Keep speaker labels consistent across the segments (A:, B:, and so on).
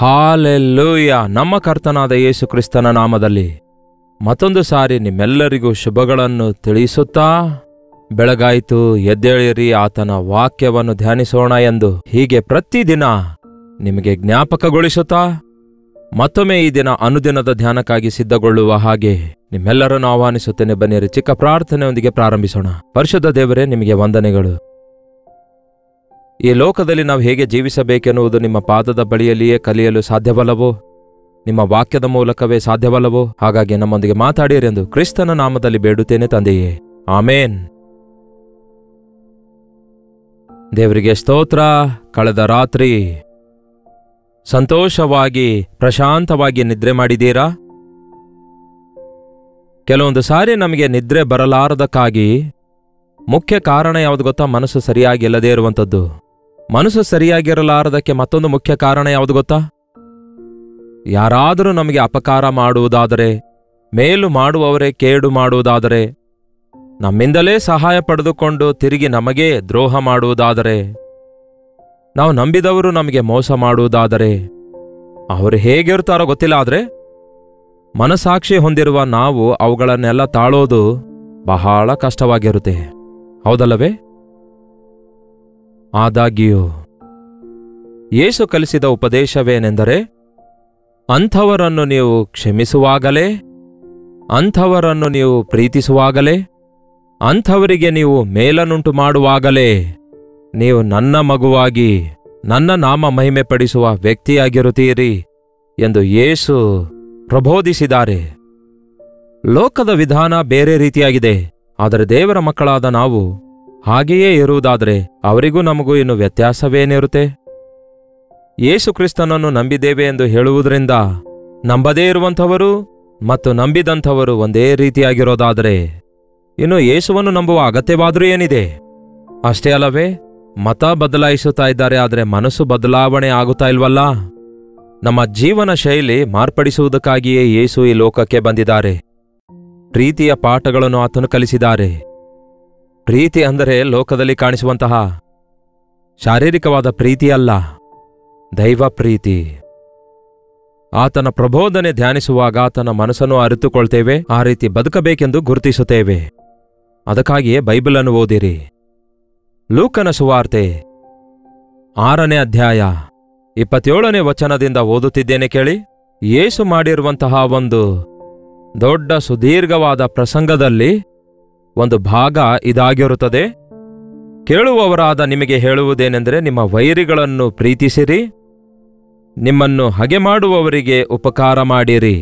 A: Hallelujah. ನಮ್ಮ ಕರ್ತನಾದ ಯೇಸು ಕ್ರಿಸ್ತನ ನಾಮದಲ್ಲಿ ಮತ್ತೊಂದು ಸಾರಿ ನಿಮ್ಮೆಲ್ಲರಿಗೂ ಶುಭಗಳನ್ನು ತಿಳಿಸುತ್ತಾ, ಬೆಳಗಾಯಿತು ಎದ್ದೇಳಿರಿ, ಆತನ ವಾಕ್ಯವನ್ನು ಧ್ಯಾನಿಸೋಣ ಎಂದು ಹೀಗೆ ಪ್ರತಿದಿನ ನಿಮಗೆ ಜ್ಞಾಪಕಗೊಳಿಸುತ್ತಾ, ಮತ್ತೊಮ್ಮೆ ಈ ದಿನ ಅನುದಿನದ ಧ್ಯಾನಕ್ಕಾಗಿ ಸಿದ್ಧಗೊಳ್ಳುವ ಹಾಗೆ ನಿಮ್ಮೆಲ್ಲರನ್ನು ಆಹ್ವಾನಿಸುತ್ತೇನೆ. ಬನ್ನಿರಿ, ಚಿಕ್ಕ ಪ್ರಾರ್ಥನೆಯೊಂದಿಗೆ ಪ್ರಾರಂಭಿಸೋಣ. ಪರಿಶುದ್ಧ ದೇವರೇ, ನಿಮಗೆ ವಂದನೆಗಳು. ಈ ಲೋಕದಲ್ಲಿ ನಾವು ಹೇಗೆ ಜೀವಿಸಬೇಕೆನ್ನುವುದು ನಿಮ್ಮ ಪಾದದ ಬಳಿಯಲ್ಲಿಯೇ ಕಲಿಯಲು ಸಾಧ್ಯವಲ್ಲವೋ? ನಿಮ್ಮ ವಾಕ್ಯದ ಮೂಲಕವೇ ಸಾಧ್ಯವಲ್ಲವೋ? ಹಾಗಾಗಿ ನಮ್ಮೊಂದಿಗೆ ಮಾತಾಡಿರಿ ಎಂದು ಕ್ರಿಸ್ತನ ನಾಮದಲ್ಲಿ ಬೇಡುತ್ತೇನೆ ತಂದೆಯೇ, ಆಮೇನ್. ದೇವರಿಗೆ ಸ್ತೋತ್ರ. ಕಳೆದ ರಾತ್ರಿ ಸಂತೋಷವಾಗಿ ಪ್ರಶಾಂತವಾಗಿ ನಿದ್ರೆ ಮಾಡಿದ್ದೀರಾ? ಕೆಲವೊಂದು ಸಾರಿ ನಮಗೆ ನಿದ್ರೆ ಬರಲಾರದಕ್ಕಾಗಿ ಮುಖ್ಯ ಕಾರಣ ಯಾವುದು ಗೊತ್ತಾ? ಮನಸ್ಸು ಸರಿಯಾಗಿಲ್ಲದೇ ಇರುವಂಥದ್ದು. ಮನಸ್ಸು ಸರಿಯಾಗಿರಲಾರದಕ್ಕೆ ಮತ್ತೊಂದು ಮುಖ್ಯ ಕಾರಣ ಯಾವುದು ಗೊತ್ತಾ? ಯಾರಾದರೂ ನಮಗೆ ಅಪಕಾರ ಮಾಡುವುದಾದರೆ, ಮೇಲು ಮಾಡುವವರೇ ಕೇಡು ಮಾಡುವುದಾದರೆ, ನಮ್ಮಿಂದಲೇ ಸಹಾಯ ಪಡೆದುಕೊಂಡು ತಿರುಗಿ ನಮಗೇ ದ್ರೋಹ ಮಾಡುವುದಾದರೆ, ನಾವು ನಂಬಿದವರು ನಮಗೆ ಮೋಸ ಮಾಡುವುದಾದರೆ, ಅವರು ಹೇಗಿರ್ತಾರೋ ಗೊತ್ತಿಲ್ಲ, ಆದರೆ ಮನಸಾಕ್ಷಿ ಹೊಂದಿರುವ ನಾವು ಅವುಗಳನ್ನೆಲ್ಲ ತಾಳೋದು ಬಹಳ ಕಷ್ಟವಾಗಿರುತ್ತೆ, ಹೌದಲ್ಲವೇ? ಆದಾಗ್ಯೂ ಯೇಸು ಕಲಿಸಿದ ಉಪದೇಶವೇನೆಂದರೆ, ಅಂಥವರನ್ನು ನೀವು ಕ್ಷಮಿಸುವಾಗಲೇ, ಅಂಥವರನ್ನು ನೀವು ಪ್ರೀತಿಸುವಾಗಲೇ, ಅಂಥವರಿಗೆ ನೀವು ಮೇಲನ್ನುಂಟು ಮಾಡುವಾಗಲೇ ನೀವು ನನ್ನ ಮಗುವಾಗಿ ನನ್ನ ನಾಮ ಮಹಿಮೆ ಪಡಿಸುವ ವ್ಯಕ್ತಿಯಾಗಿರುತ್ತೀರಿ ಎಂದು ಯೇಸು ಪ್ರಬೋಧಿಸಿದ್ದಾರೆ. ಲೋಕದ ವಿಧಾನ ಬೇರೆ ರೀತಿಯಾಗಿದೆ, ಆದರೆ ದೇವರ ಮಕ್ಕಳಾದ ನಾವು ಹಾಗೆಯೇ ಇರುವುದಾದರೆ ಅವರಿಗೂ ನಮಗೂ ಇನ್ನು ವ್ಯತ್ಯಾಸವೇನಿರುತ್ತೆ? ಯೇಸು ಕ್ರಿಸ್ತನನ್ನು ನಂಬಿದ್ದೇವೆ ಎಂದು ಹೇಳುವುದರಿಂದ ನಂಬದೇ ಇರುವಂಥವರು ಮತ್ತು ನಂಬಿದಂಥವರು ಒಂದೇ ರೀತಿಯಾಗಿರೋದಾದರೆ ಇನ್ನು ಯೇಸುವನ್ನು ನಂಬುವ ಅಗತ್ಯವಾದರೂ ಏನಿದೆ? ಅಷ್ಟೇ ಅಲ್ಲವೇ? ಮತ ಬದಲಾಯಿಸುತ್ತಾ ಇದ್ದಾರೆ, ಆದರೆ ಮನಸ್ಸು ಬದಲಾವಣೆ ಆಗುತ್ತಾ ಇಲ್ವಲ್ಲ? ನಮ್ಮ ಜೀವನ ಶೈಲಿ ಮಾರ್ಪಡಿಸುವುದಕ್ಕಾಗಿಯೇ ಯೇಸು ಈ ಲೋಕಕ್ಕೆ ಬಂದಿದ್ದಾರೆ. ಪ್ರೀತಿಯ ಪಾಠಗಳನ್ನು ಆತನು ಕಲಿಸಿದ್ದಾರೆ. ಪ್ರೀತಿ ಅಂದರೆ ಲೋಕದಲ್ಲಿ ಕಾಣಿಸುವಂತಹ ಶಾರೀರಿಕವಾದ ಪ್ರೀತಿಯಲ್ಲ, ದೈವ ಪ್ರೀತಿ. ಆತನ ಪ್ರಬೋಧನೆ ಧ್ಯಾನಿಸುವಾಗ ಆತನ ಮನಸ್ಸನ್ನು ಅರಿತುಕೊಳ್ತೇವೆ, ಆ ರೀತಿ ಬದುಕಬೇಕೆಂದು ಗುರುತಿಸುತ್ತೇವೆ. ಅದಕ್ಕಾಗಿಯೇ ಬೈಬಲನ್ನು ಓದಿರಿ. ಲೂಕನ ಸುವಾರ್ತೆ 6ನೇ ಅಧ್ಯಾಯ 27ನೇ ವಚನದಿಂದ ಓದುತ್ತಿದ್ದೇನೆ, ಕೇಳಿ. ಯೇಸು ಮಾಡಿರುವಂತಹ ಒಂದು ದೊಡ್ಡ ಸುದೀರ್ಘವಾದ ಪ್ರಸಂಗದಲ್ಲಿ ಒಂದು ಭಾಗ ಇದಾಗಿರುತ್ತದೆ. ಕೇಳುವವರಾದ ನಿಮಗೆ ಹೇಳುವುದೇನೆಂದರೆ, ನಿಮ್ಮ ವೈರಿಗಳನ್ನು ಪ್ರೀತಿಸಿರಿ, ನಿಮ್ಮನ್ನು ಹಗೆ ಮಾಡುವವರಿಗೆ ಉಪಕಾರ ಮಾಡಿರಿ,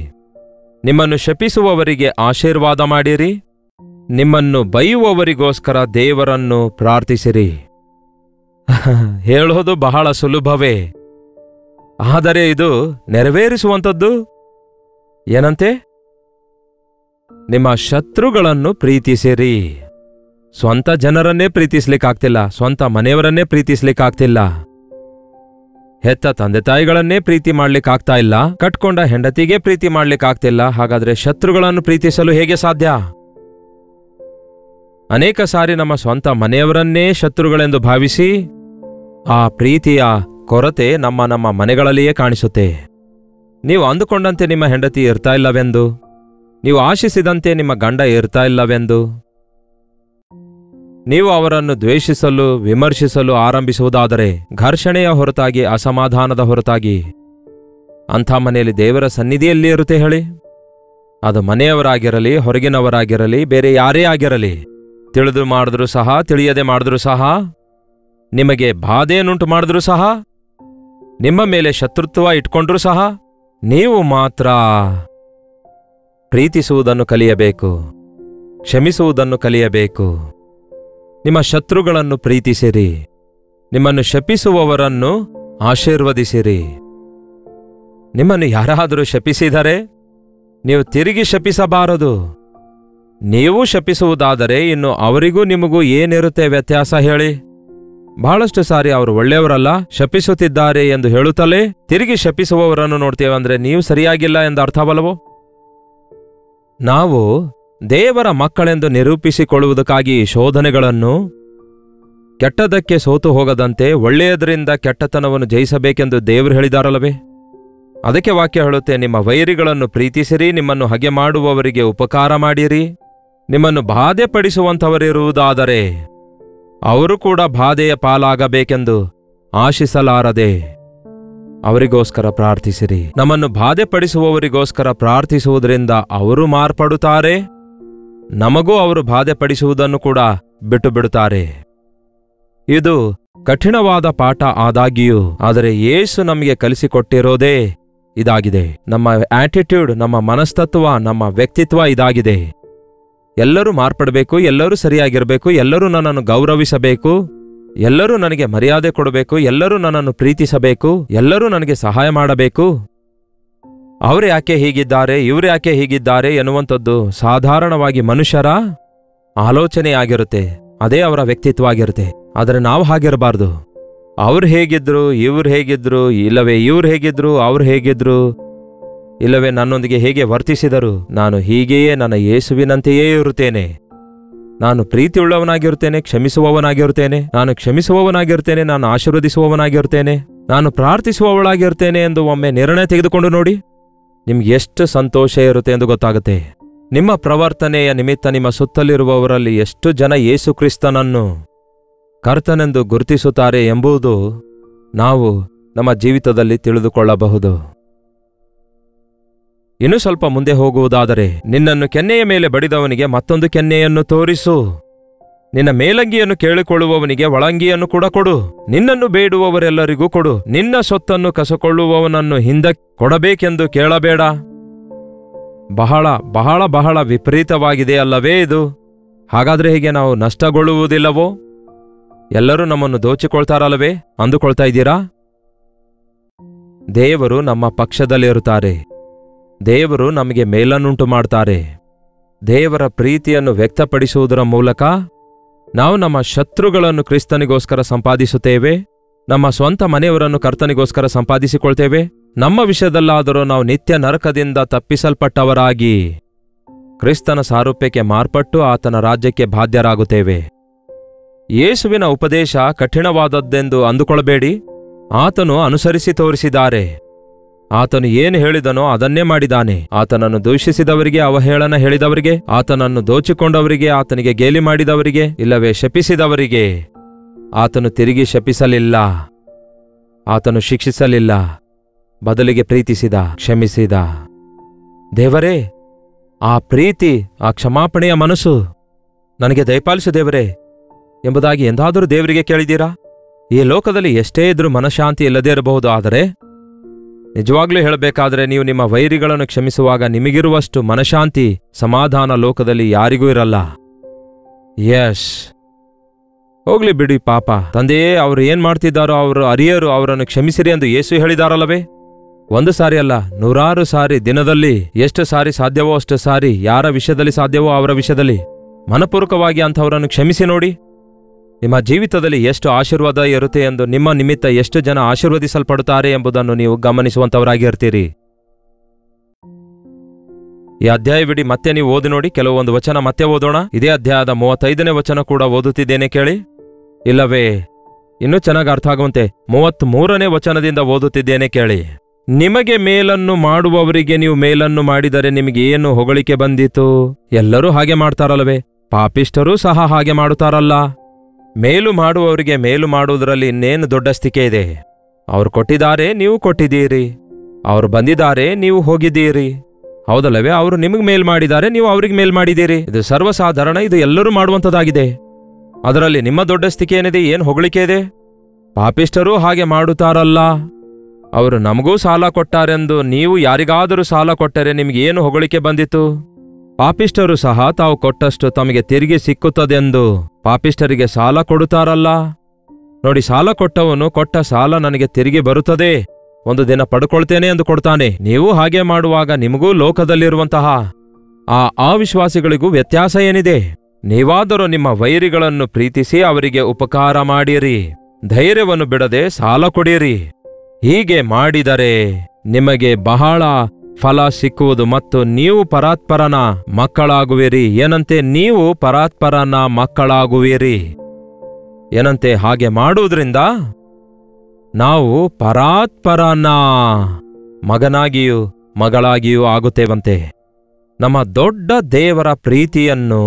A: ನಿಮ್ಮನ್ನು ಶಪಿಸುವವರಿಗೆ ಆಶೀರ್ವಾದ ಮಾಡಿರಿ, ನಿಮ್ಮನ್ನು ಬೈಯುವವರಿಗೋಸ್ಕರ ದೇವರನ್ನು ಪ್ರಾರ್ಥಿಸಿರಿ. ಹೇಳೋದು ಬಹಳ ಸುಲಭವೇ, ಆದರೆ ಇದು ನೆರವೇರಿಸುವಂಥದ್ದು ಏನಂತೆ? ನಿಮ್ಮ ಶತ್ರುಗಳನ್ನು ಪ್ರೀತಿಸಿರಿ. ಸ್ವಂತ ಜನರನ್ನೇ ಪ್ರೀತಿಸ್ಲಿಕ್ಕಾಗ್ತಿಲ್ಲ, ಸ್ವಂತ ಮನೆಯವರನ್ನೇ ಪ್ರೀತಿಸ್ಲಿಕ್ಕಾಗ್ತಿಲ್ಲ, ಹೆತ್ತ ತಂದೆ ತಾಯಿಗಳನ್ನೇ ಪ್ರೀತಿ ಮಾಡ್ಲಿಕ್ಕಾಗ್ತಾ ಇಲ್ಲ, ಕಟ್ಕೊಂಡ ಹೆಂಡತಿಗೆ ಪ್ರೀತಿ ಮಾಡ್ಲಿಕ್ಕಾಗ್ತಿಲ್ಲ. ಹಾಗಾದ್ರೆ ಶತ್ರುಗಳನ್ನು ಪ್ರೀತಿಸಲು ಹೇಗೆ ಸಾಧ್ಯ? ಅನೇಕ ಸಾರಿ ನಮ್ಮ ಸ್ವಂತ ಮನೆಯವರನ್ನೇ ಶತ್ರುಗಳೆಂದು ಭಾವಿಸಿ ಆ ಪ್ರೀತಿಯ ಕೊರತೆ ನಮ್ಮ ಮನೆಗಳಲ್ಲಿಯೇ ಕಾಣಿಸುತ್ತೆ. ನೀವು ಅಂದುಕೊಂಡಂತೆ ನಿಮ್ಮ ಹೆಂಡತಿ ಇರ್ತಾ ಇಲ್ಲವೆಂದು, ನೀವು ಆಶಿಸಿದಂತೆ ನಿಮ್ಮ ಗಂಡ ಇರ್ತಾ ಇಲ್ಲವೆಂದು, ನೀವು ಅವರನ್ನು ದ್ವೇಷಿಸಲು ವಿಮರ್ಶಿಸಲು ಆರಂಭಿಸುವುದಾದರೆ, ಘರ್ಷಣೆಯ ಹೊರತಾಗಿ, ಅಸಮಾಧಾನದ ಹೊರತಾಗಿ ಅಂಥ ಮನೆಯಲ್ಲಿ ದೇವರ ಸನ್ನಿಧಿಯಲ್ಲಿ ಇರುತ್ತೆ ಹೇಳಿ? ಅದು ಮನೆಯವರಾಗಿರಲಿ, ಹೊರಗಿನವರಾಗಿರಲಿ, ಬೇರೆ ಯಾರೇ ಆಗಿರಲಿ, ತಿಳಿದು ಮಾಡಿದ್ರೂ ಸಹ, ತಿಳಿಯದೆ ಮಾಡಿದ್ರೂ ಸಹ, ನಿಮಗೆ ಬಾಧೆಯನ್ನುಂಟು ಮಾಡಿದ್ರೂ ಸಹ, ನಿಮ್ಮ ಮೇಲೆ ಶತ್ರುತ್ವ ಇಟ್ಕೊಂಡ್ರೂ ಸಹ, ನೀವು ಮಾತ್ರ ಪ್ರೀತಿಸುವುದನ್ನು ಕಲಿಯಬೇಕು, ಕ್ಷಮಿಸುವುದನ್ನು ಕಲಿಯಬೇಕು. ನಿಮ್ಮ ಶತ್ರುಗಳನ್ನು ಪ್ರೀತಿಸಿರಿ, ನಿಮ್ಮನ್ನು ಶಪಿಸುವವರನ್ನು ಆಶೀರ್ವದಿಸಿರಿ. ನಿಮ್ಮನ್ನು ಯಾರಾದರೂ ಶಪಿಸಿದರೆ ನೀವು ತಿರುಗಿ ಶಪಿಸಬಾರದು. ನೀವು ಶಪಿಸುವುದಾದರೆ ಇನ್ನು ಅವರಿಗೂ ನಿಮಗೂ ಏನಿರುತ್ತೆ ವ್ಯತ್ಯಾಸ ಹೇಳಿ? ಬಹಳಷ್ಟು ಸಾರಿ ಅವರು ಒಳ್ಳೆಯವರಲ್ಲ, ಶಪಿಸುತ್ತಿದ್ದಾರೆ ಎಂದು ಹೇಳುತ್ತಲೇ ತಿರುಗಿ ಶಪಿಸುವವರನ್ನು ನೋಡ್ತೇವಂದ್ರೆ ನೀವು ಸರಿಯಾಗಿಲ್ಲ ಎಂದು ಅರ್ಥವಲ್ಲವೋ? ನಾವು ದೇವರ ಮಕ್ಕಳೆಂದು ನಿರೂಪಿಸಿಕೊಳ್ಳುವುದಕ್ಕಾಗಿ ಶೋಧನೆಗಳನ್ನು, ಕೆಟ್ಟದಕ್ಕೆ ಸೋತು ಹೋಗದಂತೆ ಒಳ್ಳೆಯದರಿಂದ ಕೆಟ್ಟತನವನ್ನು ಜಯಿಸಬೇಕೆಂದು ದೇವರು ಹೇಳಿದಾರಲ್ಲವೇ? ಅದಕ್ಕೆ ವಾಕ್ಯ ಹೇಳುತ್ತೆ, ನಿಮ್ಮ ವೈರಿಗಳನ್ನು ಪ್ರೀತಿಸಿರಿ, ನಿಮ್ಮನ್ನು ಹಗೆ ಮಾಡುವವರಿಗೆ ಉಪಕಾರ ಮಾಡಿರಿ. ನಿಮ್ಮನ್ನು ಬಾಧೆ ಪಡಿಸುವಂಥವರಿರುವುದಾದರೆ ಅವರು ಕೂಡ ಬಾಧೆಯ ಪಾಲಾಗಬೇಕೆಂದು ಆಶಿಸಲಾರದೆ ಅವರಿಗೋಸ್ಕರ ಪ್ರಾರ್ಥಿಸಿರಿ. ನಮ್ಮನ್ನು ಬಾಧೆ ಪಡಿಸುವವರಿಗೋಸ್ಕರ ಪ್ರಾರ್ಥಿಸುವುದರಿಂದ ಅವರು ಮಾರ್ಪಡುತ್ತಾರೆ, ನಮಗೂ ಅವರು ಬಾಧೆ ಪಡಿಸುವುದನ್ನು ಕೂಡ ಬಿಟ್ಟು ಬಿಡುತ್ತಾರೆ. ಇದು ಕಠಿಣವಾದ ಪಾಠ ಆದಾಗ್ಯೂ, ಆದರೆ ಯೇಸು ನಮಗೆ ಕಲಿಸಿಕೊಟ್ಟಿರೋದೇ ಇದಾಗಿದೆ. ನಮ್ಮ ಆಟಿಟ್ಯೂಡ್, ನಮ್ಮ ಮನಸ್ತತ್ವ, ನಮ್ಮ ವ್ಯಕ್ತಿತ್ವ ಇದಾಗಿದೆ. ಎಲ್ಲರೂ ಮಾರ್ಪಡಬೇಕು, ಎಲ್ಲರೂ ಸರಿಯಾಗಿರಬೇಕು, ಎಲ್ಲರೂ ನನ್ನನ್ನು ಗೌರವಿಸಬೇಕು, ಎಲ್ಲರೂ ನನಗೆ ಮರ್ಯಾದೆ ಕೊಡಬೇಕು, ಎಲ್ಲರೂ ನನ್ನನ್ನು ಪ್ರೀತಿಸಬೇಕು, ಎಲ್ಲರೂ ನನಗೆ ಸಹಾಯ ಮಾಡಬೇಕು. ಅವರು ಯಾಕೆ ಹೀಗಿದ್ದಾರೆ, ಇವರು ಯಾಕೆ ಹೀಗಿದ್ದಾರೆ ಎನ್ನುವಂಥದ್ದು ಸಾಧಾರಣವಾಗಿ ಮನುಷ್ಯರ ಆಲೋಚನೆಯಾಗಿರುತ್ತೆ. ಅದೇ ಅವರ ವ್ಯಕ್ತಿತ್ವ ಆಗಿರುತ್ತೆ. ಆದರೆ ನಾವು ಹಾಗಿರಬಾರ್ದು. ಅವ್ರು ಹೇಗಿದ್ರು, ಇವ್ರು ಹೇಗಿದ್ರು, ಇಲ್ಲವೇ ಇವ್ರು ಹೇಗಿದ್ರು, ಅವ್ರು ಹೇಗಿದ್ರು, ಇಲ್ಲವೇ ನನ್ನೊಂದಿಗೆ ಹೇಗೆ ವರ್ತಿಸಿದರು, ನಾನು ಹೀಗೆಯೇ ನನ್ನ ಯೇಸುವಿನಂತೆಯೇ ಇರುತ್ತೇನೆ. ನಾನು ಪ್ರೀತಿಯುಳ್ಳವನಾಗಿರುತ್ತೇನೆ, ಕ್ಷಮಿಸುವವನಾಗಿರುತ್ತೇನೆ, ನಾನು ಕ್ಷಮಿಸುವವನಾಗಿರುತ್ತೇನೆ, ನಾನು ಆಶೀರ್ವದಿಸುವವನಾಗಿರುತ್ತೇನೆ, ನಾನು ಪ್ರಾರ್ಥಿಸುವವಳಾಗಿರುತ್ತೇನೆ ಎಂದು ಒಮ್ಮೆ ನಿರ್ಣಯ ತೆಗೆದುಕೊಂಡು ನೋಡಿ. ನಿಮ್ಗೆ ಎಷ್ಟು ಸಂತೋಷ ಇರುತ್ತೆ ಎಂದು ಗೊತ್ತಾಗುತ್ತೆ. ನಿಮ್ಮ ಪ್ರವರ್ತನೆಯ ನಿಮಿತ್ತ ನಿಮ್ಮ ಸುತ್ತಲಿರುವವರಲ್ಲಿ ಎಷ್ಟು ಜನ ಯೇಸು ಕ್ರಿಸ್ತನನ್ನು ಕರ್ತನೆಂದು ಗುರುತಿಸುತ್ತಾರೆ ಎಂಬುದು ನಾವು ನಮ್ಮ ಜೀವಿತದಲ್ಲಿ ತಿಳಿದುಕೊಳ್ಳಬಹುದು. ಇನ್ನು ಸ್ವಲ್ಪ ಮುಂದೆ ಹೋಗುವುದಾದರೆ, ನಿನ್ನನ್ನು ಕೆನ್ನೆಯ ಮೇಲೆ ಬಡಿದವನಿಗೆ ಮತ್ತೊಂದು ಕೆನ್ನೆಯನ್ನು ತೋರಿಸು, ನಿನ್ನ ಮೇಲಂಗಿಯನ್ನು ಕೇಳಿಕೊಳ್ಳುವವನಿಗೆ ಒಳಂಗಿಯನ್ನು ಕೂಡ ಕೊಡು, ನಿನ್ನನ್ನು ಬೇಡುವವರೆಲ್ಲರಿಗೂ ಕೊಡು, ನಿನ್ನ ಸೊತ್ತನ್ನು ಕಸಕೊಳ್ಳುವವನನ್ನು ಹಿಂದಕ್ಕೆ ಕೊಡಬೇಕೆಂದು ಕೇಳಬೇಡ. ಬಹಳ ಬಹಳ ಬಹಳ ವಿಪರೀತವಾಗಿದೆ ಅಲ್ಲವೇ ಇದು? ಹಾಗಾದ್ರೆ ಹೀಗೆ ನಾವು ನಷ್ಟಗೊಳ್ಳುವುದಿಲ್ಲವೋ? ಎಲ್ಲರೂ ನಮ್ಮನ್ನು ದೋಚಿಕೊಳ್ತಾರಲ್ಲವೇ ಅಂದುಕೊಳ್ತಾ ಇದ್ದೀರಾ? ದೇವರು ನಮ್ಮ ಪಕ್ಷದಲ್ಲಿರುತ್ತಾರೆ. ದೇವರು ನಮಗೆ ಮೇಲನ್ನುಂಟು ಮಾಡ್ತಾರೆ. ದೇವರ ಪ್ರೀತಿಯನ್ನು ವ್ಯಕ್ತಪಡಿಸುವುದರ ಮೂಲಕ ನಾವು ನಮ್ಮ ಶತ್ರುಗಳನ್ನು ಕ್ರಿಸ್ತನಿಗೋಸ್ಕರ ಸಂಪಾದಿಸುತ್ತೇವೆ, ನಮ್ಮ ಸ್ವಂತ ಮನೆಯವರನ್ನು ಕರ್ತನಿಗೋಸ್ಕರ ಸಂಪಾದಿಸಿಕೊಳ್ತೇವೆ. ನಮ್ಮ ವಿಷಯದಲ್ಲಾದರೂ ನಾವು ನಿತ್ಯ ನರಕದಿಂದ ತಪ್ಪಿಸಲ್ಪಟ್ಟವರಾಗಿ ಕ್ರಿಸ್ತನ ಸಾರೂಪ್ಯಕ್ಕೆ ಮಾರ್ಪಟ್ಟು ಆತನ ರಾಜ್ಯಕ್ಕೆ ಬಾಧ್ಯರಾಗುತ್ತೇವೆ. ಯೇಸುವಿನ ಉಪದೇಶ ಕಠಿಣವಾದದ್ದೆಂದು ಅಂದುಕೊಳ್ಳಬೇಡಿ. ಆತನು ಅನುಸರಿಸಿ ತೋರಿಸಿದ್ದಾರೆ. ಆತನು ಏನು ಹೇಳಿದನೋ ಅದನ್ನೇ ಮಾಡಿದಾನೆ. ಆತನನ್ನು ದೂಷಿಸಿದವರಿಗೆ, ಅವಹೇಳನ ಹೇಳಿದವರಿಗೆ, ಆತನನ್ನು ದೋಚಿಕೊಂಡವರಿಗೆ, ಆತನಿಗೆ ಗೇಲಿ ಮಾಡಿದವರಿಗೆ, ಇಲ್ಲವೇ ಶಪಿಸಿದವರಿಗೆ ಆತನು ತಿರುಗಿ ಶಪಿಸಲಿಲ್ಲ, ಆತನು ಶಿಕ್ಷಿಸಲಿಲ್ಲ, ಬದಲಿಗೆ ಪ್ರೀತಿಸಿದ, ಕ್ಷಮಿಸಿದ. ದೇವರೇ, ಆ ಪ್ರೀತಿ, ಆ ಕ್ಷಮಾಪಣೆಯ ಮನಸ್ಸು ನನಗೆ ದಯಪಾಲಿಸು ದೇವರೇ ಎಂಬುದಾಗಿ ಎಂದಾದರೂ ದೇವರಿಗೆ ಕೇಳಿದ್ದೀರಾ? ಈ ಲೋಕದಲ್ಲಿ ಎಷ್ಟೇ ಇದ್ರೂ ಮನಃಶಾಂತಿ ಇಲ್ಲದೇ ಇರಬಹುದು. ಆದರೆ ನಿಜವಾಗ್ಲೂ ಹೇಳಬೇಕಾದ್ರೆ, ನೀವು ನಿಮ್ಮ ವೈರಿಗಳನ್ನು ಕ್ಷಮಿಸುವಾಗ ನಿಮಗಿರುವಷ್ಟು ಮನಃಶಾಂತಿ, ಸಮಾಧಾನ ಲೋಕದಲ್ಲಿ ಯಾರಿಗೂ ಇರಲ್ಲ. ಯಶ್, ಹೋಗ್ಲಿ ಬಿಡಿ ಪಾಪ. ತಂದೆಯೇ, ಅವರು ಏನ್ ಮಾಡ್ತಿದ್ದಾರೋ ಅವರು ಅರಿಯರು, ಅವರನ್ನು ಕ್ಷಮಿಸಿರಿ ಎಂದು ಯೇಸು ಹೇಳಿದಾರಲ್ಲವೇ? ಒಂದು ಸಾರಿ ಅಲ್ಲ, 100 ಸಾರಿ, ದಿನದಲ್ಲಿ ಎಷ್ಟು ಸಾರಿ ಸಾಧ್ಯವೋ ಅಷ್ಟು ಸಾರಿ, ಯಾರ ವಿಷಯದಲ್ಲಿ ಸಾಧ್ಯವೋ ಅವರ ವಿಷಯದಲ್ಲಿ ಮನಪೂರ್ವಕವಾಗಿ ಅಂಥವರನ್ನು ಕ್ಷಮಿಸಿ ನೋಡಿ. ನಿಮ್ಮ ಜೀವಿತದಲ್ಲಿ ಎಷ್ಟು ಆಶೀರ್ವಾದ ಇರುತ್ತೆ ಎಂದು, ನಿಮ್ಮ ನಿಮಿತ್ತ ಎಷ್ಟು ಜನ ಆಶೀರ್ವದಿಸಲ್ಪಡುತ್ತಾರೆ ಎಂಬುದನ್ನು ನೀವು ಗಮನಿಸುವಂಥವರಾಗಿರ್ತೀರಿ. ಈ ಅಧ್ಯಾಯವಿಡಿ ಮತ್ತೆ ನೀವು ಓದಿ ನೋಡಿ. ಕೆಲವೊಂದು ವಚನ ಮತ್ತೆ ಓದೋಣ. ಇದೇ ಅಧ್ಯಾಯದ 35ನೇ ವಚನ ಕೂಡ ಓದುತ್ತಿದ್ದೇನೆ ಕೇಳಿ. ಇಲ್ಲವೇ ಇನ್ನೂ ಚೆನ್ನಾಗಿ ಅರ್ಥ ಆಗುವಂತೆ 33ನೇ ವಚನದಿಂದ ಓದುತ್ತಿದ್ದೇನೆ ಕೇಳಿ. ನಿಮಗೆ ಮೇಲನ್ನು ಮಾಡುವವರಿಗೆ ನೀವು ಮೇಲನ್ನು ಮಾಡಿದರೆ ನಿಮಗೆ ಏನು ಹೊಗಳಿಕೆ ಬಂದಿತು? ಎಲ್ಲರೂ ಹಾಗೆ ಮಾಡ್ತಾರಲ್ಲವೇ? ಪಾಪಿಷ್ಠರೂ ಸಹ ಹಾಗೆ ಮಾಡುತ್ತಾರಲ್ಲ. ಮೇಲು ಮಾಡುವವರಿಗೆ ಮೇಲು ಮಾಡುವುದರಲ್ಲಿ ಇನ್ನೇನು ದೊಡ್ಡಸ್ತಿಕೆ ಇದೆ? ಅವರು ಕೊಟ್ಟಿದ್ದಾರೆ, ನೀವು ಕೊಟ್ಟಿದ್ದೀರಿ. ಅವರು ಬಂದಿದ್ದಾರೆ, ನೀವು ಹೋಗಿದ್ದೀರಿ. ಹೌದಲ್ಲವೇ? ಅವರು ನಿಮಗೆ ಮೇಲ್ ಮಾಡಿದ್ದಾರೆ, ನೀವು ಅವ್ರಿಗೆ ಮೇಲ್ ಮಾಡಿದ್ದೀರಿ. ಇದು ಸರ್ವಸಾಧಾರಣ, ಇದು ಎಲ್ಲರೂ ಮಾಡುವಂಥದ್ದಾಗಿದೆ. ಅದರಲ್ಲಿ ನಿಮ್ಮ ದೊಡ್ಡಸ್ತಿಕೆ ಏನಿದೆ? ಏನು ಹೊಗಳಿಕೆ ಇದೆ? ಪಾಪಿಷ್ಠರೂ ಹಾಗೆ ಮಾಡುತ್ತಾರಲ್ಲ. ಅವರು ನಮಗೂ ಸಾಲ ಕೊಟ್ಟಾರೆಂದು ನೀವು ಯಾರಿಗಾದರೂ ಸಾಲ ಕೊಟ್ಟರೆ ನಿಮಗೆ ಏನು ಹೊಗಳಿಕೆ ಬಂದಿತು? ಪಾಪಿಷ್ಠರು ಸಹ ತಾವು ಕೊಟ್ಟಷ್ಟು ತಮಗೆ ತಿರುಗಿ ಸಿಕ್ಕುತ್ತದೆಂದು ಪಾಪಿಷ್ಠರಿಗೆ ಸಾಲ ಕೊಡುತ್ತಾರಲ್ಲ. ನೋಡಿ, ಸಾಲ ಕೊಟ್ಟವನು ಕೊಟ್ಟ ಸಾಲ ನನಗೆ ತಿರುಗಿ ಬರುತ್ತದೆ, ಒಂದು ದಿನ ಪಡ್ಕೊಳ್ತೇನೆ ಎಂದು ಕೊಡ್ತಾನೆ. ನೀವು ಹಾಗೆ ಮಾಡುವಾಗ ನಿಮಗೂ ಲೋಕದಲ್ಲಿರುವಂತಹ ಆ ಅವಿಶ್ವಾಸಿಗಳಿಗೂ ವ್ಯತ್ಯಾಸ ಏನಿದೆ? ನೀವಾದರೂ ನಿಮ್ಮ ವೈರಿಗಳನ್ನು ಪ್ರೀತಿಸಿ ಅವರಿಗೆ ಉಪಕಾರ ಮಾಡಿರಿ, ಧೈರ್ಯವನ್ನು ಬಿಡದೆ ಸಾಲ ಕೊಡಿರಿ. ಹೀಗೆ ಮಾಡಿದರೆ ನಿಮಗೆ ಬಹಳ ಫಲ ಸಿಕ್ಕುವುದು ಮತ್ತು ನೀವು ಪರಾತ್ಪರನ ಮಕ್ಕಳಾಗುವಿರಿ. ಏನಂತೆ? ನೀವು ಪರಾತ್ಪರನ ಮಕ್ಕಳಾಗುವಿರಿ. ಏನಂತೆ? ಹಾಗೆ ಮಾಡುವುದರಿಂದ ನಾವು ಪರಾತ್ಪರನ ಮಗನಾಗಿಯೂ ಮಗಳಾಗಿಯೂ ಆಗುತ್ತೇವಂತೆ. ನಮ್ಮ ದೊಡ್ಡ ದೇವರ ಪ್ರೀತಿಯನ್ನು,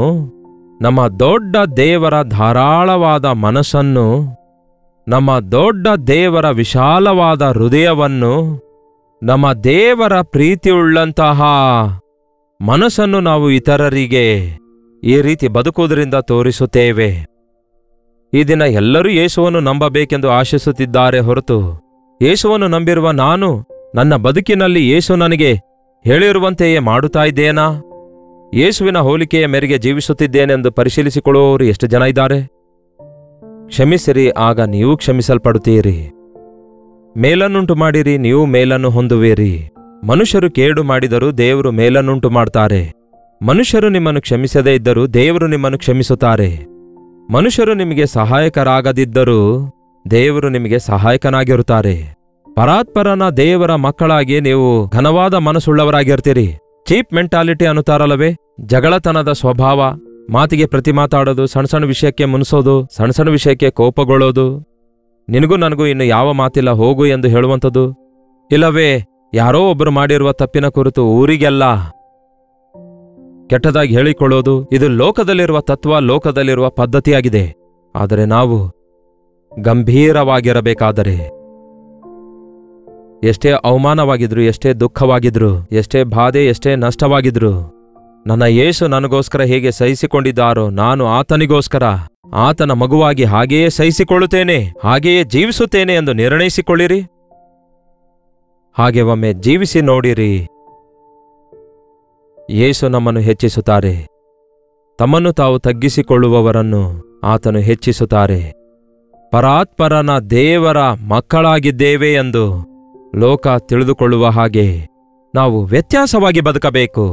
A: ನಮ್ಮ ದೊಡ್ಡ ದೇವರ ಧಾರಾಳವಾದ ಮನಸ್ಸನ್ನು, ನಮ್ಮ ದೊಡ್ಡ ದೇವರ ವಿಶಾಲವಾದ ಹೃದಯವನ್ನು, ನಮ್ಮ ದೇವರ ಪ್ರೀತಿಯುಳ್ಳಂತಹ ಮನಸ್ಸನ್ನು ನಾವು ಇತರರಿಗೆ ಈ ರೀತಿ ಬದುಕುವುದರಿಂದ ತೋರಿಸುತ್ತೇವೆ. ಈ ದಿನ ಎಲ್ಲರೂ ಯೇಸುವನ್ನು ನಂಬಬೇಕೆಂದು ಆಶಿಸುತ್ತಿದ್ದಾರೆ ಹೊರತು, ಯೇಸುವನ್ನು ನಂಬಿರುವ ನಾನು ನನ್ನ ಬದುಕಿನಲ್ಲಿ ಯೇಸು ನನಗೆ ಹೇಳಿರುವಂತೆಯೇ ಮಾಡುತ್ತಾ ಇದ್ದೇನಾ, ಯೇಸುವಿನ ಹೋಲಿಕೆಯ ಮೇರೆಗೆ ಜೀವಿಸುತ್ತಿದ್ದೇನೆಂದು ಪರಿಶೀಲಿಸಿಕೊಳ್ಳುವವರು ಎಷ್ಟು ಜನ ಇದ್ದಾರೆ? ಕ್ಷಮಿಸಿರಿ, ಆಗ ನೀವು ಕ್ಷಮಿಸಲ್ಪಡುತ್ತೀರಿ. ಮೇಲನ್ನುಂಟು ಮಾಡಿರಿ, ನೀವು ಮೇಲನ್ನು ಹೊಂದುವಿರಿ. ಮನುಷ್ಯರು ಕೇಡು ಮಾಡಿದರೂ ದೇವರು ಮೇಲನ್ನುಂಟು ಮಾಡ್ತಾರೆ. ಮನುಷ್ಯರು ನಿಮ್ಮನ್ನು ಕ್ಷಮಿಸದೇ ಇದ್ದರೂ ದೇವರು ನಿಮ್ಮನ್ನು ಕ್ಷಮಿಸುತ್ತಾರೆ. ಮನುಷ್ಯರು ನಿಮಗೆ ಸಹಾಯಕರಾಗದಿದ್ದರೂ ದೇವರು ನಿಮಗೆ ಸಹಾಯಕನಾಗಿರುತ್ತಾರೆ. ಪರಾತ್ಪರನ ದೇವರ ಮಕ್ಕಳಾಗಿ ನೀವು ಘನವಾದ ಮನಸ್ಸುಳ್ಳವರಾಗಿರ್ತೀರಿ. ಚೀಪ್ ಮೆಂಟಾಲಿಟಿ ಅನ್ನುತ್ತಾರಲ್ಲವೇ, ಜಗಳತನದ ಸ್ವಭಾವ, ಮಾತಿಗೆ ಪ್ರತಿ ಮಾತಾಡೋದು, ಸಣ್ಣ ಸಣ್ಣ ವಿಷಯಕ್ಕೆ ಮುನ್ಸೋದು, ಸಣ್ಣ ಸಣ್ಣ ವಿಷಯಕ್ಕೆ ಕೋಪಗೊಳ್ಳೋದು, ನಿನಗೂ ನನಗೂ ಇನ್ನು ಯಾವ ಮಾತಿಲ್ಲ ಹೋಗು ಎಂದು ಹೇಳುವಂಥದ್ದು, ಇಲ್ಲವೇ ಯಾರೋ ಒಬ್ಬರು ಮಾಡಿರುವ ತಪ್ಪಿನ ಕುರಿತು ಊರಿಗೆಲ್ಲ ಕೆಟ್ಟದಾಗಿ ಹೇಳಿಕೊಳ್ಳೋದು, ಇದು ಲೋಕದಲ್ಲಿರುವ ತತ್ವ, ಲೋಕದಲ್ಲಿರುವ ಪದ್ಧತಿಯಾಗಿದೆ. ಆದರೆ ನಾವು ಗಂಭೀರವಾಗಿರಬೇಕಾದರೆ, ಎಷ್ಟೇ ಅವಮಾನವಾಗಿದ್ರು, ಎಷ್ಟೇ ದುಃಖವಾಗಿದ್ರು, ಎಷ್ಟೇ ಬಾಧೆ, ಎಷ್ಟೇ ನಷ್ಟವಾಗಿದ್ರು, ನನ್ನ ಯೇಸು ನನಗೋಸ್ಕರ ಹೇಗೆ ಸಹಿಸಿಕೊಂಡಿದ್ದಾರೋ ನಾನು ಆತನಿಗೋಸ್ಕರ ಆತನ ಮಗುವಾಗಿ ಹಾಗೆಯೇ ಸಹಿಸಿಕೊಳ್ಳುತ್ತೇನೆ, ಹಾಗೆಯೇ ಜೀವಿಸುತ್ತೇನೆ ಎಂದು ನಿರ್ಣಯಿಸಿಕೊಳ್ಳಿರಿ. ಹಾಗೆ ಒಮ್ಮೆ ಜೀವಿಸಿ ನೋಡಿರಿ. ಯೇಸು ನಮ್ಮನ್ನು ಹೆಚ್ಚಿಸುತ್ತಾರೆ. ತಮ್ಮನ್ನು ತಾವು ತಗ್ಗಿಸಿಕೊಳ್ಳುವವರನ್ನು ಆತನು ಹೆಚ್ಚಿಸುತ್ತಾರೆ. ಪರಾತ್ಪರನ ದೇವರ ಮಕ್ಕಳಾಗಿದ್ದೇವೆ ಎಂದು ಲೋಕ ತಿಳಿದುಕೊಳ್ಳುವ ಹಾಗೆ ನಾವು ವ್ಯತ್ಯಾಸವಾಗಿ ಬದುಕಬೇಕು.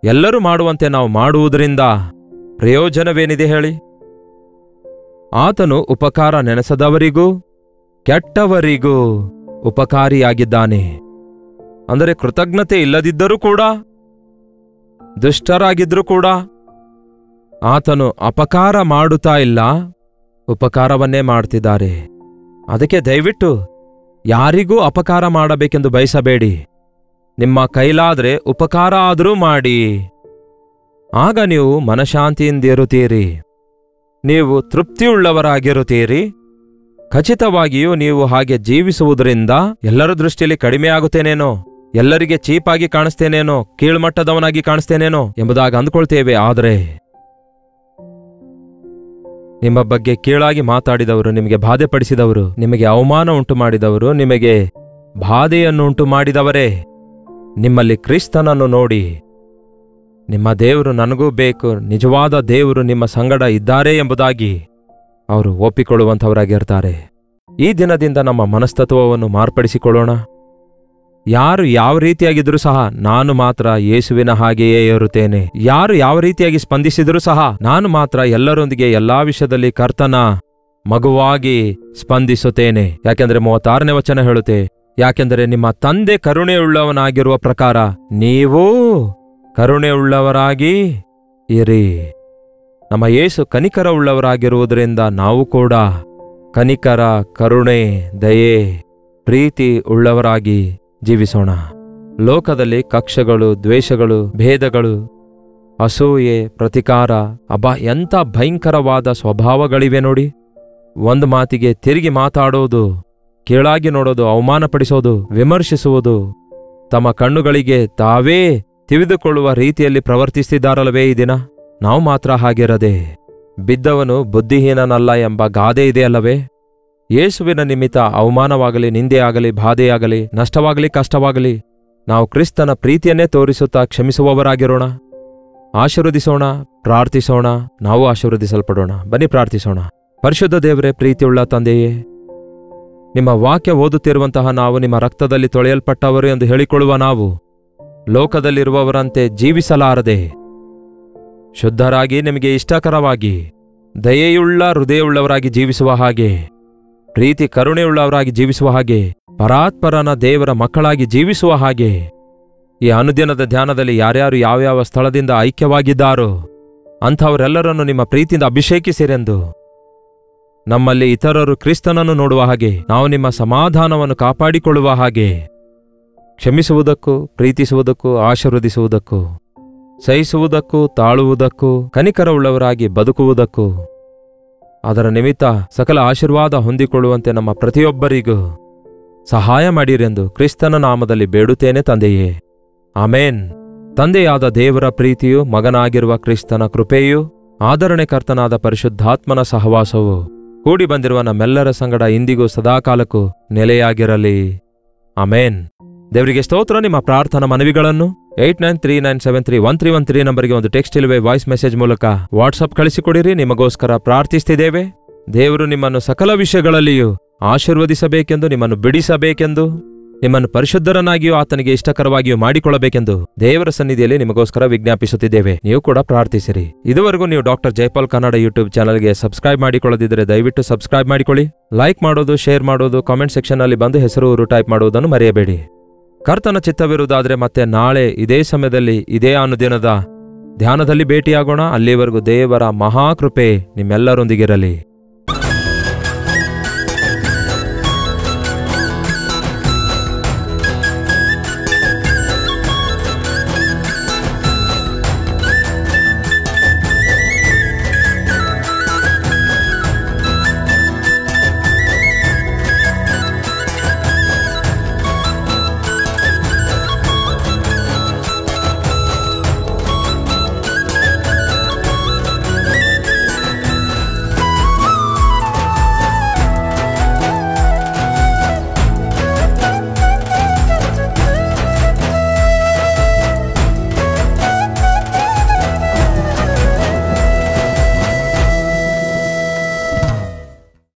A: ಎಲ್ಲರೂ ಮಾಡುವಂತೆ ನಾವು ಮಾಡುವುದರಿಂದ ಪ್ರಯೋಜನವೇನಿದೆ ಹೇಳಿ? ಆತನು ಉಪಕಾರ ನೆನೆಸದವರಿಗೂ ಕೆಟ್ಟವರಿಗೂ ಉಪಕಾರಿಯಾಗಿದ್ದಾನೆ. ಅಂದರೆ ಕೃತಜ್ಞತೆ ಇಲ್ಲದಿದ್ದರೂ ಕೂಡ, ದುಷ್ಟರಾಗಿದ್ರೂ ಕೂಡ ಆತನು ಅಪಕಾರ ಮಾಡುತ್ತಾ ಇಲ್ಲ, ಉಪಕಾರವನ್ನೇ ಮಾಡ್ತಿದ್ದಾರೆ. ಅದಕ್ಕೆ ದಯವಿಟ್ಟು ಯಾರಿಗೂ ಅಪಕಾರ ಮಾಡಬೇಕೆಂದು ಬಯಸಬೇಡಿ. ನಿಮ್ಮ ಕೈಲಾದ್ರೆ ಉಪಕಾರ ಆದರೂ ಮಾಡಿ. ಆಗ ನೀವು ಮನಶಾಂತಿಯಿಂದಿರುತ್ತೀರಿ, ನೀವು ತೃಪ್ತಿಯುಳ್ಳವರಾಗಿರುತ್ತೀರಿ. ಖಚಿತವಾಗಿಯೂ ನೀವು ಹಾಗೆ ಜೀವಿಸುವುದರಿಂದ ಎಲ್ಲರ ದೃಷ್ಟಿಯಲ್ಲಿ ಕಡಿಮೆಯಾಗುತ್ತೇನೇನೋ, ಎಲ್ಲರಿಗೆ ಚೀಪಾಗಿ ಕಾಣಿಸ್ತೇನೇನೋ, ಕೀಳ್ಮಟ್ಟದವನಾಗಿ ಕಾಣಿಸ್ತೇನೇನೋ ಎಂಬುದಾಗಿ ಅಂದ್ಕೊಳ್ತೇವೆ. ಆದರೆ ನಿಮ್ಮ ಬಗ್ಗೆ ಕೀಳಾಗಿ ಮಾತಾಡಿದವರು, ನಿಮಗೆ ಬಾಧೆಪಡಿಸಿದವರು, ನಿಮಗೆ ಅವಮಾನ ಉಂಟು ಮಾಡಿದವರು, ನಿಮಗೆ ಬಾಧೆಯನ್ನು ಉಂಟು ಮಾಡಿದವರೇ ನಿಮ್ಮಲ್ಲಿ ಕ್ರಿಸ್ತನನ್ನು ನೋಡಿ ನಿಮ್ಮ ದೇವರು ನನಗೂ ಬೇಕು, ನಿಜವಾದ ದೇವರು ನಿಮ್ಮ ಸಂಗಡ ಇದ್ದಾರೆ ಎಂಬುದಾಗಿ ಅವರು ಒಪ್ಪಿಕೊಳ್ಳುವಂಥವರಾಗಿರ್ತಾರೆ. ಈ ದಿನದಿಂದ ನಮ್ಮ ಮನಸ್ತತ್ವವನ್ನು ಮಾರ್ಪಡಿಸಿಕೊಳ್ಳೋಣ. ಯಾರು ಯಾವ ರೀತಿಯಾಗಿದ್ರೂ ಸಹ ನಾನು ಮಾತ್ರ ಯೇಸುವಿನ ಹಾಗೆಯೇ ಇರುತ್ತೇನೆ. ಯಾರು ಯಾವ ರೀತಿಯಾಗಿ ಸ್ಪಂದಿಸಿದರೂ ಸಹ ನಾನು ಮಾತ್ರ ಎಲ್ಲರೊಂದಿಗೆ ಎಲ್ಲಾ ವಿಷಯದಲ್ಲಿ ಕರ್ತನ ಮಗುವಾಗಿ ಸ್ಪಂದಿಸುತ್ತೇನೆ. ಯಾಕೆಂದರೆ 36ನೇ ವಚನ ಹೇಳುತ್ತೆ, ಯಾಕೆಂದರೆ ನಿಮ್ಮ ತಂದೆ ಕರುಣೆಯುಳ್ಳವನಾಗಿರುವ ಪ್ರಕಾರ ನೀವೂ ಕರುಣೆಯುಳ್ಳವರಾಗಿ ಇರಿ. ನಮ್ಮ ಯೇಸು ಕನಿಕರ ಉಳ್ಳವರಾಗಿರುವುದರಿಂದ ನಾವು ಕೂಡ ಕನಿಕರ, ಕರುಣೆ, ದಯೆ, ಪ್ರೀತಿ ಉಳ್ಳವರಾಗಿ ಜೀವಿಸೋಣ. ಲೋಕದಲ್ಲಿ ಕಕ್ಷಗಳು, ದ್ವೇಷಗಳು, ಭೇದಗಳು, ಅಸೂಯೆ, ಪ್ರತಿಕಾರ, ಎಂಥ ಭಯಂಕರವಾದ ಸ್ವಭಾವಗಳಿವೆ ನೋಡಿ. ಒಂದು ಮಾತಿಗೆ ತಿರುಗಿ ಮಾತಾಡೋದು, ಕೀಳಾಗಿ ನೋಡೋದು, ಅವಮಾನಪಡಿಸೋದು, ವಿಮರ್ಶಿಸುವುದು, ತಮ್ಮ ಕಣ್ಣುಗಳಿಗೆ ತಾವೇ ತಿವಿದುಕೊಳ್ಳುವ ರೀತಿಯಲ್ಲಿ ಪ್ರವರ್ತಿಸಿದ್ದಾರಲ್ಲವೇ ಈ ದಿನ? ನಾವು ಮಾತ್ರ ಹಾಗಿರದೆ, ಬಿದ್ದವನು ಬುದ್ಧಿಹೀನನಲ್ಲ ಎಂಬ ಗಾದೆ ಇದೆಯಲ್ಲವೇ? ಯೇಸುವಿನ ನಿಮಿತ್ತ ಅವಮಾನವಾಗಲಿ, ನಿಂದೆಯಾಗಲಿ, ಬಾಧೆಯಾಗಲಿ, ನಷ್ಟವಾಗಲಿ, ಕಷ್ಟವಾಗಲಿ, ನಾವು ಕ್ರಿಸ್ತನ ಪ್ರೀತಿಯನ್ನೇ ತೋರಿಸುತ್ತಾ ಕ್ಷಮಿಸುವವರಾಗಿರೋಣ. ಆಶೀರ್ವದಿಸೋಣ, ಪ್ರಾರ್ಥಿಸೋಣ, ನಾವು ಆಶೀರ್ವದಿಸಲ್ಪಡೋಣ. ಬನ್ನಿ ಪ್ರಾರ್ಥಿಸೋಣ. ಪರಿಶುದ್ಧ ದೇವರೇ, ಪ್ರೀತಿಯುಳ್ಳ ತಂದೆಯೇ, ನಿಮ್ಮ ವಾಕ್ಯ ಓದುತ್ತಿರುವಂತಹ ನಾವು ನಿಮ್ಮ ರಕ್ತದಲ್ಲಿ ತೊಳೆಯಲ್ಪಟ್ಟವರು ಎಂದು ಹೇಳಿಕೊಳ್ಳುವ ನಾವು ಲೋಕದಲ್ಲಿರುವವರಂತೆ ಜೀವಿಸಲಾರದೆ ಶುದ್ಧರಾಗಿ, ನಿಮಗೆ ಇಷ್ಟಕರವಾಗಿ, ದಯೆಯುಳ್ಳ ಹೃದಯವುಳ್ಳವರಾಗಿ ಜೀವಿಸುವ ಹಾಗೆ, ಪ್ರೀತಿ ಕರುಣೆಯುಳ್ಳವರಾಗಿ ಜೀವಿಸುವ ಹಾಗೆ, ಪರಾತ್ಪರನ ದೇವರ ಮಕ್ಕಳಾಗಿ ಜೀವಿಸುವ ಹಾಗೆ, ಈ ಅನುದಿನದ ಧ್ಯಾನದಲ್ಲಿ ಯಾರ್ಯಾರು ಯಾವ್ಯಾವ ಸ್ಥಳದಿಂದ ಐಕ್ಯವಾಗಿದ್ದಾರೋ ಅಂಥವರೆಲ್ಲರನ್ನು ನಿಮ್ಮ ಪ್ರೀತಿಯಿಂದ ಅಭಿಷೇಕಿಸಿರೆಂದು, ನಮ್ಮಲ್ಲಿ ಇತರರು ಕ್ರಿಸ್ತನನ್ನು ನೋಡುವ ಹಾಗೆ, ನಾವು ನಿಮ್ಮ ಸಮಾಧಾನವನ್ನು ಕಾಪಾಡಿಕೊಳ್ಳುವ ಹಾಗೆ, ಕ್ಷಮಿಸುವುದಕ್ಕೂ, ಪ್ರೀತಿಸುವುದಕ್ಕೂ, ಆಶೀರ್ವದಿಸುವುದಕ್ಕೂ, ಸಹಿಸುವುದಕ್ಕೂ, ತಾಳುವುದಕ್ಕೂ, ಕನಿಕರವುಳ್ಳವರಾಗಿ ಬದುಕುವುದಕ್ಕೂ, ಅದರ ನಿಮಿತ್ತ ಸಕಲ ಆಶೀರ್ವಾದ ಹೊಂದಿಕೊಳ್ಳುವಂತೆ ನಮ್ಮ ಪ್ರತಿಯೊಬ್ಬರಿಗೂ ಸಹಾಯ ಮಾಡಿರೆಂದು ಕ್ರಿಸ್ತನ ನಾಮದಲ್ಲಿ ಬೇಡುತ್ತೇನೆ ತಂದೆಯೇ. ಆಮೇನ್. ತಂದೆಯಾದ ದೇವರ ಪ್ರೀತಿಯು, ಮಗನಾಗಿರುವ ಕ್ರಿಸ್ತನ ಕೃಪೆಯೂ, ಆದರಣೆಕರ್ತನಾದ ಪರಿಶುದ್ಧಾತ್ಮನ ಸಹವಾಸವು ಕೂಡಿ ಬಂದಿರುವ ನಮ್ಮೆಲ್ಲರ ಸಂಗಡ ಇಂದಿಗೂ ಸದಾಕಾಲಕ್ಕೂ ನೆಲೆಯಾಗಿರಲಿ. ಆಮೇನ್. ದೇವರಿಗೆ ಸ್ತೋತ್ರ. ನಿಮ್ಮ ಪ್ರಾರ್ಥನಾ ಮನವಿಗಳನ್ನು 8939731313 ನಂಬರ್ಗೆ ಒಂದು ಟೆಕ್ಸ್ಟ್ ಇಲ್ಲವೇ ವಾಯ್ಸ್ ಮೆಸೇಜ್ ಮೂಲಕ ವಾಟ್ಸಪ್ ಕಳಿಸಿಕೊಡಿರಿ. ನಿಮಗೋಸ್ಕರ ಪ್ರಾರ್ಥಿಸ್ತಿದ್ದೇವೆ. ದೇವರು ನಿಮ್ಮನ್ನು ಸಕಲ ವಿಷಯಗಳಲ್ಲಿಯೂ ಆಶೀರ್ವದಿಸಬೇಕೆಂದು, ನಿಮ್ಮನ್ನು ಬಿಡಿಸಬೇಕೆಂದು, ನಿಮ್ಮನ್ನು ಪರಿಶುದ್ಧರನ್ನಾಗಿಯೂ ಆತನಿಗೆ ಇಷ್ಟಕರವಾಗಿಯೂ ಮಾಡಿಕೊಳ್ಳಬೇಕೆಂದು ದೇವರ ಸನ್ನಿಧಿಯಲ್ಲಿ ನಿಮಗೋಸ್ಕರ ವಿಜ್ಞಾಪಿಸುತ್ತಿದ್ದೇವೆ. ನೀವು ಕೂಡ ಪ್ರಾರ್ಥಿಸಿರಿ. ಇದುವರೆಗೂ ನೀವು ಡಾಕ್ಟರ್ ಜೈಪಾಲ್ ಕನ್ನಡ ಯೂಟ್ಯೂಬ್ ಚಾನಲ್ಗೆ ಸಬ್ಸ್ಕ್ರೈಬ್ ಮಾಡಿಕೊಳ್ಳದಿದ್ದರೆ ದಯವಿಟ್ಟು ಸಬ್ಸ್ಕ್ರೈಬ್ ಮಾಡಿಕೊಳ್ಳಿ. ಲೈಕ್ ಮಾಡೋದು, ಶೇರ್ ಮಾಡೋದು, ಕಾಮೆಂಟ್ ಸೆಕ್ಷನ್ನಲ್ಲಿ ಬಂದು ಹೆಸರು ಊರು ಟೈಪ್ ಮಾಡುವುದನ್ನು ಮರೆಯಬೇಡಿ. ಕರ್ತನ ಚಿತ್ತವಿರುವುದಾದರೆ ಮತ್ತೆ ನಾಳೆ ಇದೇ ಸಮಯದಲ್ಲಿ ಇದೇ ಅನುದಿನದ ಧ್ಯಾನದಲ್ಲಿ ಭೇಟಿಯಾಗೋಣ. ಅಲ್ಲಿವರೆಗೂ ದೇವರ ಮಹಾಕೃಪೆ ನಿಮ್ಮೆಲ್ಲರೊಂದಿಗಿರಲಿ.